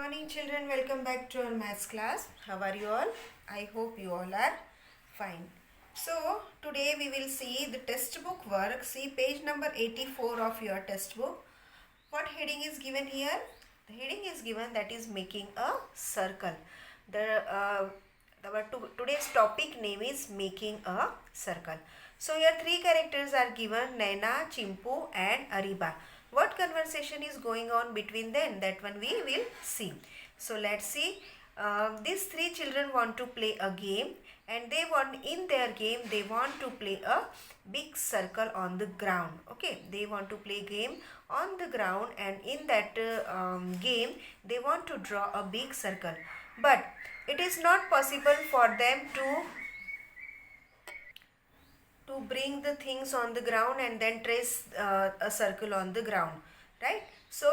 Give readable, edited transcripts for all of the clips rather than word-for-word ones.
morning children, welcome back to our maths class. How are you all? I hope you all are fine. So today we will see the textbook work. See page number 84 of your textbook. What heading is given here? The heading is given that is making a circle. Today's topic name is making a circle. So here three characters are given, Naina, Chimpu and Ariba. What conversation is going on between them? That one we will see. So let's see. These three children want to play a game, and in their game they want to play a big circle on the ground. Okay, they want to play game on the ground, and in that game they want to draw a big circle. But it is not possible for them to bring the things on the ground and then trace a circle on the ground, right? So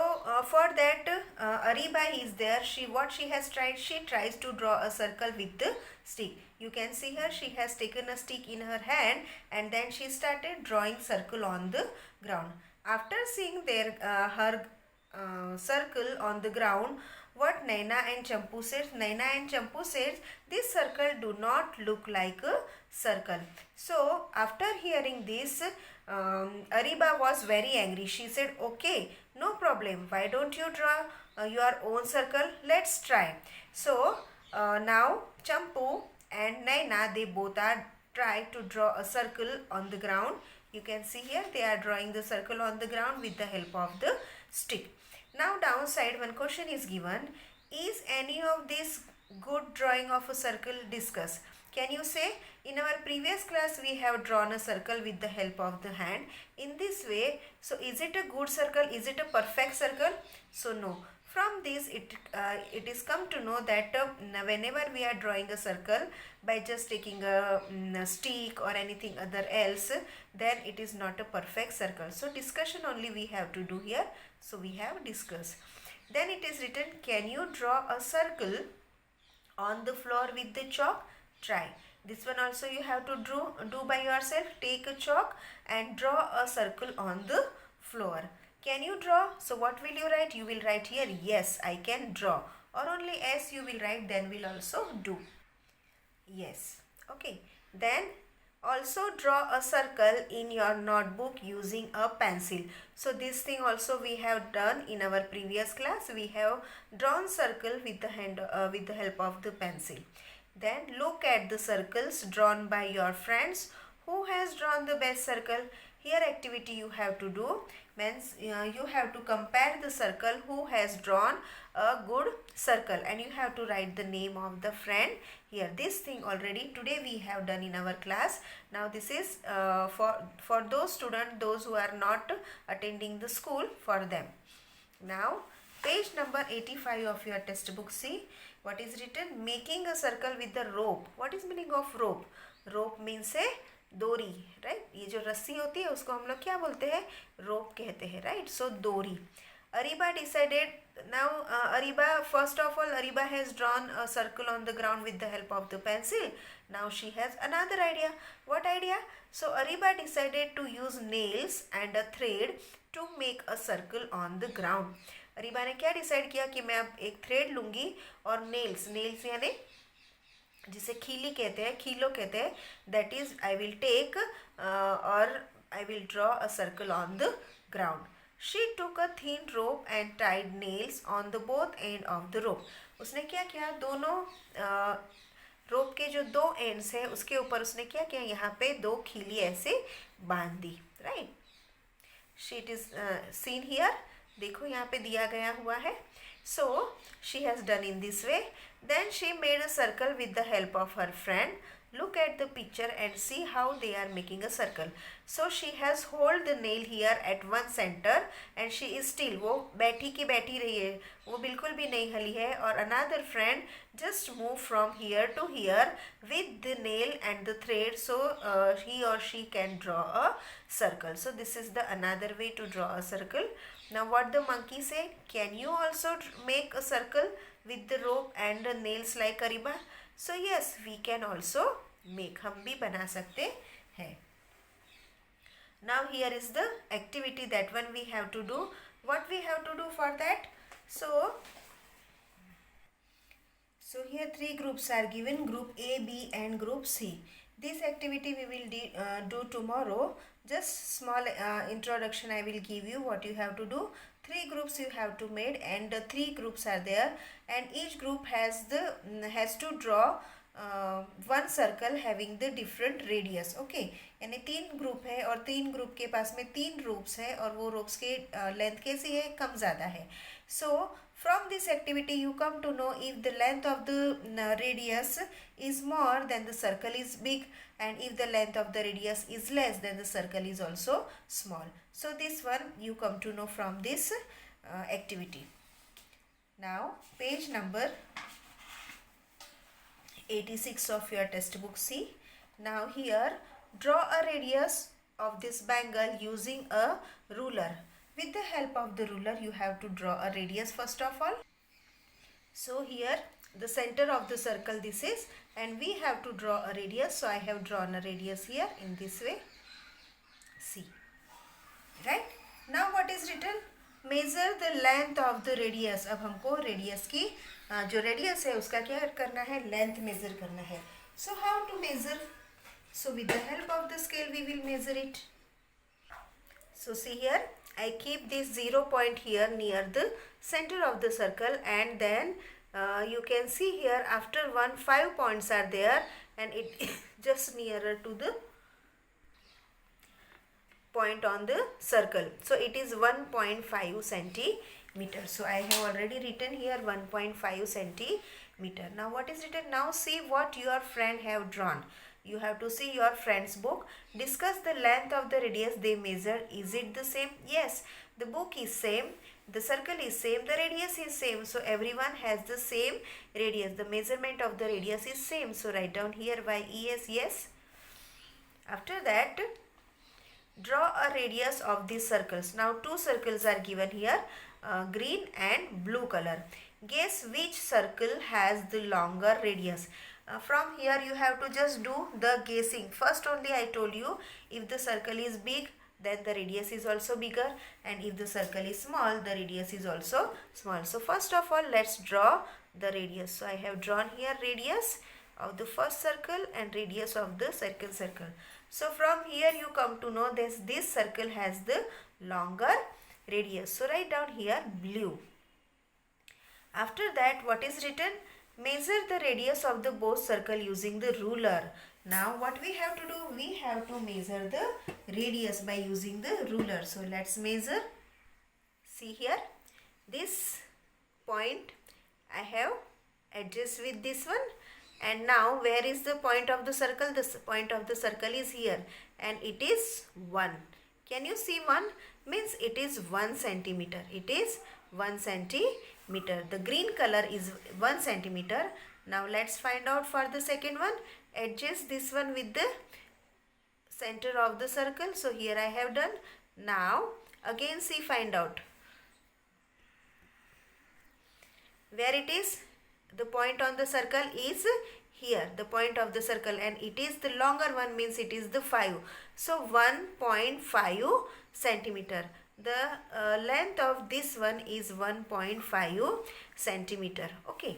for that Ariba is there. She tries to draw a circle with the stick. You can see her, she has taken a stick in her hand and then she started drawing circle on the ground. After seeing her circle on the ground, what Naina and Champu says? Naina and Champu says this circle do not look like a circle. So after hearing this, Ariba was very angry. She said, okay, no problem. Why don't you draw your own circle? Let's try. So now Champu and Naina, they both are trying to draw a circle on the ground. You can see here they are drawing the circle on the ground with the help of the stick. Now downside one question is given. Is any of this good drawing of a circle? Discuss. Can you say? In our previous class we have drawn a circle with the help of the hand. In this way, so is it a good circle? Is it a perfect circle? So no. From this it is come to know that whenever we are drawing a circle by just taking a stick or anything other else, then it is not a perfect circle. So discussion only we have to do here. So we have discussed. Then it is written, can you draw a circle on the floor with the chalk? Try. This one also you have to do by yourself. Take a chalk and draw a circle on the floor. Can you draw? So what will you write? You will write here, yes, I can draw. Or only yes you will write, then will also do. Yes. Okay. Then also draw a circle in your notebook using a pencil. So this thing also we have done in our previous class. We have drawn circle with the help of the pencil. Then look at the circles drawn by your friends. Who has drawn the best circle? Here activity you have to do means you have to compare the circle who has drawn a good circle, and you have to write the name of the friend here. This thing already today we have done in our class. Now this is for those students, those who are not attending the school, for them. Now page number 85 of your textbook. See what is written. Making a circle with the rope. What is meaning of rope? Rope means a डोरी, right? ये जो रस्सी होती है उसको हम लोग क्या बोलते हैं? रोप कहते हैं, राइट? सो डोरी. Ariba decided. Now Ariba, first of all, Ariba has drawn a circle on the ground with the help of the pencil. Now she has another idea. What idea? So Ariba decided to use nails and a thread to make a circle on the ground. Ariba ने क्या decide किया कि मैं अब एक thread लूँगी और nails यानी जिसे खीलो कहते हैं, that is I will take or I will draw a circle on the ground. She took a thin rope and tied nails on the both end of the rope. उसने क्या किया? दोनों रोप के जो दो एंड्स है उसके ऊपर उसने क्या किया? यहाँ पे दो खीली ऐसे बांध दी, right? It is seen here. देखो यहाँ पे दिया गया हुआ है. So she has done in this way. Then she made a circle with the help of her friend. Look at the picture and see how they are making a circle. So she has hold the nail here at one center and she is still. वो बैठी की बैठी रही है, वो बिल्कुल भी नहीं हली है. और another friend just move from here to here with the nail and the thread, so he or she can draw a circle. So this is the another way to draw a circle. Now what the monkey said, can you also make a circle with the rope and the nails like Ariba? So yes, we can also make. हम भी बना सकते हैं. Now here is the activity that one we have to do. What we have to do for that? So here three groups are given, group A, B and group C. This activity we will do tomorrow. Just small introduction I will give you what you have to do. Three groups you have to make and three groups are there, and each group has to draw one circle having the different radius. Okay, यानी तीन group है और तीन group के पास में तीन रूप्स है और वो रूप्स के लेंथ कैसी है, कम ज़्यादा है. So from this activity you come to know if the length of the radius is more then the circle is big, and if the length of the radius is less then the circle is also small. So this one you come to know from this activity. Now page number 86 of your textbook. See, now here draw a radius of this bangle using a ruler. With the help of the ruler you have to draw a radius first of all. So here the center of the circle this is, and we have to draw a radius. So I have drawn a radius here in this way. See, right? Now what is written? Measure the length of the radius. अब हमको radius की जो radius है उसका क्या करना है, length measure करना है. So how to measure? So with the help of the scale we will measure it. So see here, I keep this 0 point here near the center of the circle, and then you can see here after 5 points are there, and it is just nearer to the point on the circle. So it is 1.5 centimeter. So I have already written here 1.5 centimeter. Now what is written? Now see what your friend have drawn. You have to see your friend's book. Discuss the length of the radius they measure. Is it the same? Yes, the book is same, the circle is same, the radius is same. So everyone has the same radius. The measurement of the radius is same. So write down here YES, yes. After that, draw a radius of these circles. Now two circles are given here, green and blue color. Guess which circle has the longer radius. From here you have to just do the guessing. First only I told you, if the circle is big then the radius is also bigger, and if the circle is small the radius is also small. So first of all let's draw the radius. So I have drawn here radius of the first circle and radius of the second circle. So from here you come to know this circle has the longer radius. So write down here blue. After that what is written? Measure the radius of the both circle using the ruler. Now what we have to do? We have to measure the radius by using the ruler. So let's measure. See here, this point I have adjusted with this one, and now where is the point of the circle? The point of the circle is here, and it is 1. Can you see 1? Means it is 1 centimeter. It is 1 centimeter. The green color is 1 centimeter. Now let's find out for the second one. Adjust this one with the center of the circle. So here I have done. Now again see, find out where it is. The point on the circle is here, the point of the circle, and it is the longer one, means it is the 5. So 1.5 centimeter. The length of this one is 1.5 centimeter. Okay.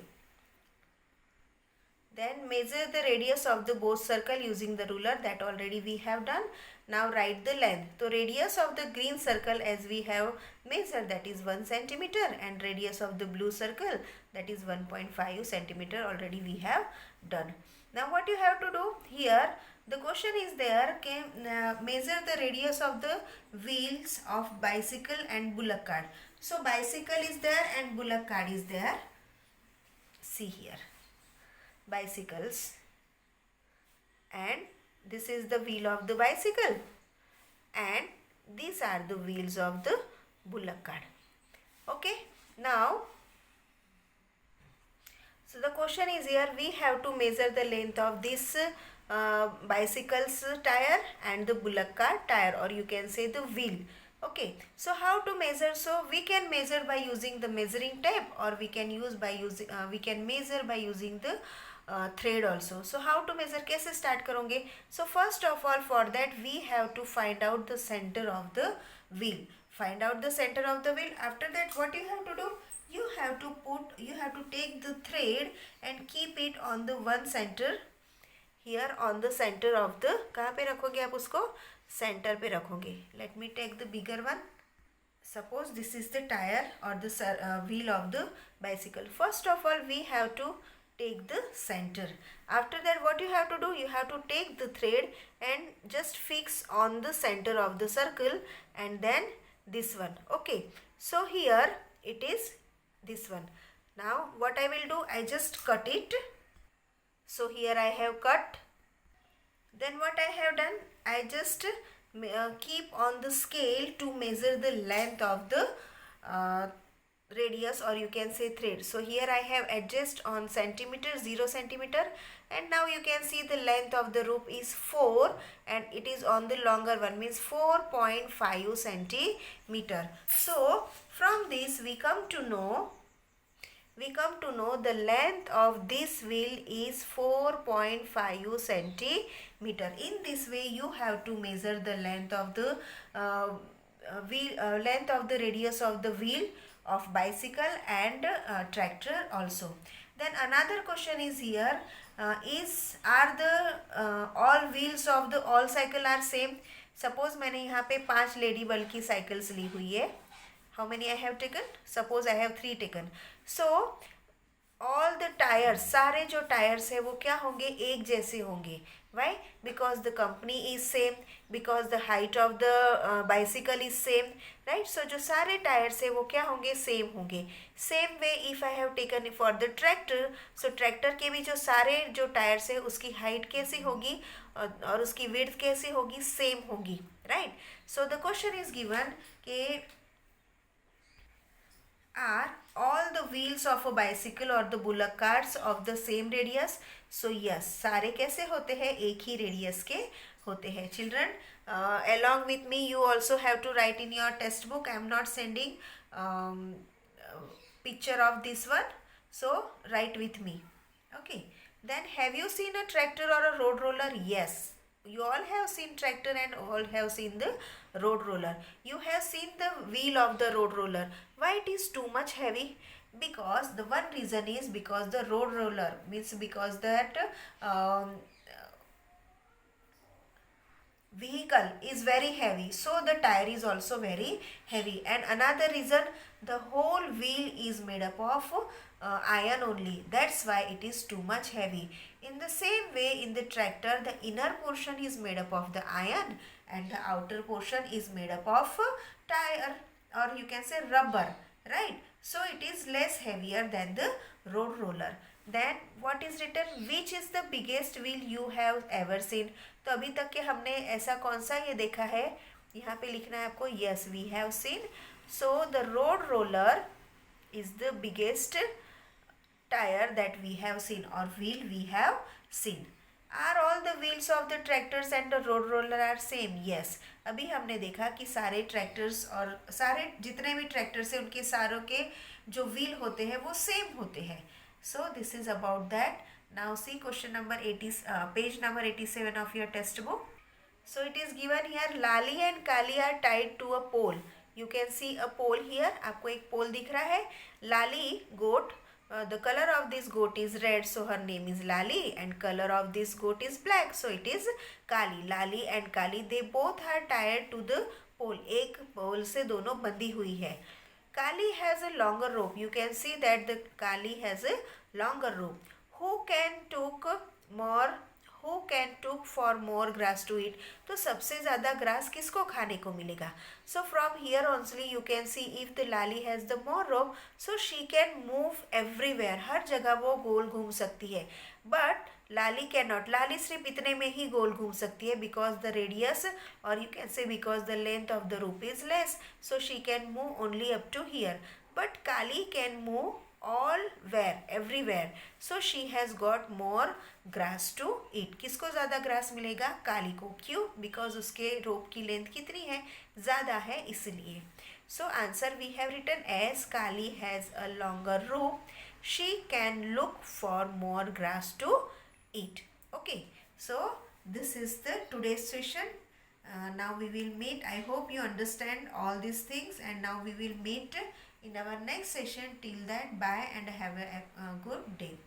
Then measure the radius of the both circle using the ruler. That already we have done. Now write the length. So radius of the green circle as we have measured, that is 1 centimeter, and radius of the blue circle, that is 1.5 centimeter, already we have done. Now what you have to do here, the question is there, measure the radius of the wheels of bicycle and bullock cart. So bicycle is there and bullock cart is there. See here, bicycles, and this is the wheel of the bicycle, and these are the wheels of the bullock cart. Okay, now so the question is here, we have to measure the length of this bicycle's tire and the bullock cart tire, or you can say the wheel. Okay, so how to measure? So we can measure by using the measuring tape, or we can use by using we can measure by using the thread also. So how to measure? कैसे start करोगे? So first of all, for that we have to find out the center of the wheel. Find out the center of the wheel. After that what you have to do? you have to take the thread and keep it on the one center, here on the center of the, कहाँ पे रखोगे आप उसको, center पे रखोगे. Let me take the bigger one. Suppose this is the tire or the wheel of the bicycle. First of all, we have to take the center. After that, what you have to do, you have to take the thread and just fix on the center of the circle, and then this one. Okay, so here it is this one. Now what I will do, I just cut it. So here I have cut. Then what I have done, I just keep on the scale to measure the length of the radius, or you can say thread. So here I have adjust on centimeter, 0 centimeter, and now you can see the length of the rope is 4 and it is on the longer one, means 4.5 centimeter. So from this we come to know the length of this wheel is 4.5 centimeter. In this way you have to measure the length of the length of the radius of the wheel of bicycle and tractor also. Then another question is here, are the all wheels of the all cycle are same? Suppose मैंने यहाँ पे 5 lady bulb की cycles ली हुई है. How many I have taken? Suppose I have 3 taken. So all the tires, सारे जो tyres है वो क्या होंगे, एक जैसे होंगे. Why? Because the company is same, because the height of the bicycle is same, right? So जो सारे टायर्स है वो क्या होंगे, सेम होंगे. Same way if I have taken for the tractor, so tractor के भी जो सारे जो टायर्स है उसकी हाइट कैसी होगी और उसकी विड्थ कैसी होगी, सेम होगी, right? So the question is given कि are all the wheels of a bicycle or the bullock carts of the same radius? So yes, सारे कैसे होते हैं, एक ही radius के होते हैं. Children, along with me you also have to write in your test book. I am not sending picture of this one, so write with me. Okay, then have you seen a tractor or a road roller? Yes, you all have seen tractor and all have seen the road roller. You have seen the wheel of the road roller. Why it is too much heavy? Because the one reason is because the road roller, means because that vehicle is very heavy, so the tire is also very heavy. And another reason, the whole wheel is made up of iron only, that's why it is too much heavy. In the same way, in the tractor, the inner portion is made up of the iron and the outer portion is made up of tire, or you can say rubber, right? So it is less heavier than the road roller. Then what is written, which is the biggest wheel you have ever seen? तो अभी तक के हमने ऐसा कौन सा ये देखा है, यहाँ पे लिखना है आपको. yes, we have seen. So the road roller is the biggest tire that we have seen, or wheel we have seen. Are all the wheels of the tractors and the road roller are same? Yes. अभी हमने देखा कि सारे tractors और सारे जितने भी tractors हैं उनके सारों के जो व्हील होते हैं वो सेम होते हैं. So this is about that. Now see question number 80, page number 87 of your text book. So it is given here, Lali and Kali are tied to a pole. You can see a pole here. आपको एक pole दिख रहा है. Lali, goat. The color of this goat is red, so her name is Lali, and color of this goat is black, so it is Kali. Lali and Kali, they both are tied to the pole. एक pole से दोनों बंधी हुई है. Kali has a longer rope. You can see that the Kali has a longer rope. Who can took for more grass to eat? तो सबसे ज़्यादा grass किसको खाने को मिलेगा? So from here only you can see if the Lali has the more rope, so she can move everywhere. हर जगह वो गोल घूम सकती है. But Lali cannot. Lali सिर्फ इतने में ही गोल घूम सकती है, because the radius, or you can say because the length of the rope is less, so she can move only up to here. But Kali can move all where, everywhere, so she has got more grass to eat. किसको ज़्यादा grass मिलेगा? काली को. क्यों? Because उसके रोप की length कितनी है? ज़्यादा है, इसलिए. So answer we have written as Kali has a longer rope, she can look for more grass to eat. Okay, so this is the today's session. Now we will meet. I hope you understand all these things, and now we will meet in our next session. Till that, bye and have a good day.